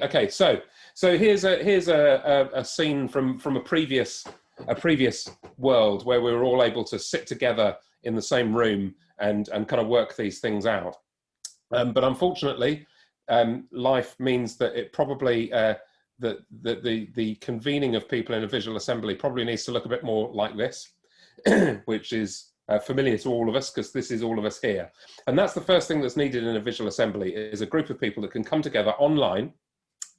talking. Okay, so here's a scene from a previous world where we were all able to sit together in the same room and kind of work these things out. But unfortunately, life means that it probably the convening of people in a visual assembly probably needs to look a bit more like this, which is familiar to all of us because this is all of us here. And that's the first thing that's needed in a visual assembly, is a group of people that can come together online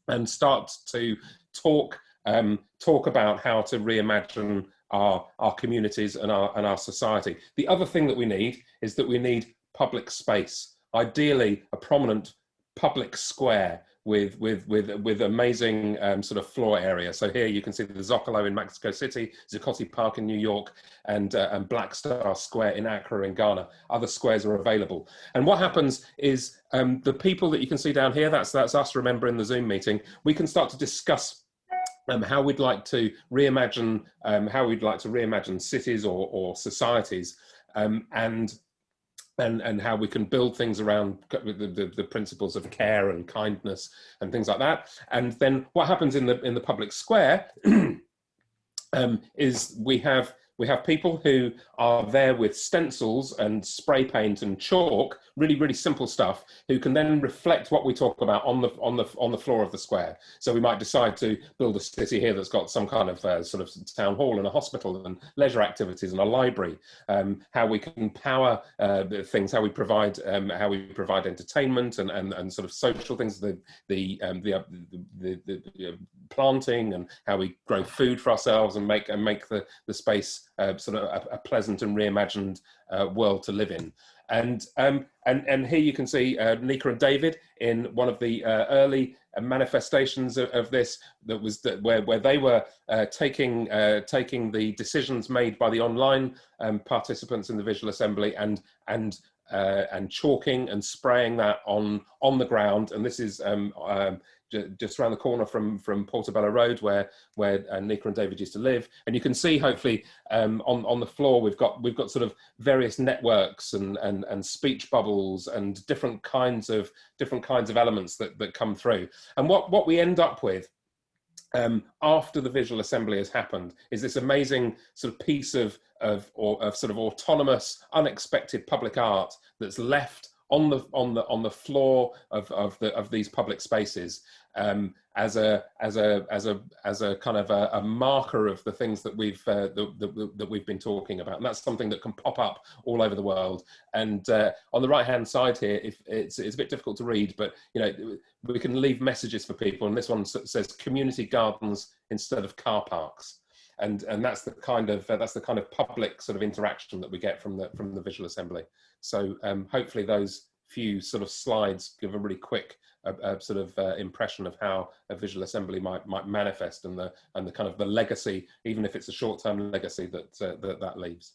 and start to talk about how to reimagine our communities and our society. The other thing that we need is that we need public space, ideally a prominent public square with amazing sort of floor area. So here you can see the Zocalo in Mexico City, Zuccotti Park in New York, and Black Star Square in Accra in Ghana. Other squares are available. And what happens is the people that you can see down here, that's us, remember, in the Zoom meeting, we can start to discuss how we'd like to reimagine cities or societies, and how we can build things around the principles of care and kindness and things like that. And then what happens in the public square is we have people who are there with stencils and spray paint and chalk, really simple stuff, who can then reflect what we talk about on the floor of the square. So we might decide to build a city here that's got some kind of sort of town hall and a hospital and leisure activities and a library. How we can power things, how we provide entertainment and sort of social things, the planting, and how we grow food for ourselves and make the space sort of a pleasant and reimagined world to live in. And here you can see Nika and David in one of the early manifestations of this, where they were taking the decisions made by the online participants in the visual assembly and chalking and spraying that on the ground. And this is just around the corner from Portobello Road, where Nika and David used to live. And you can see, hopefully, on the floor we've got sort of various networks and speech bubbles and different kinds of elements that come through. And what we end up with after the visual assembly has happened is this amazing sort of piece of sort of autonomous, unexpected public art that's left on the floor of these public spaces, as a kind of a marker of the things that we've been talking about. And that's something that can pop up all over the world. And on the right hand side here, if it's a bit difficult to read, but we can leave messages for people. And this one says community gardens instead of car parks. And that's the kind of public sort of interaction that we get from the visual assembly. So hopefully those few sort of slides give a really quick sort of impression of how a visual assembly might manifest, and the kind of the legacy, even if it's a short-term legacy that leaves.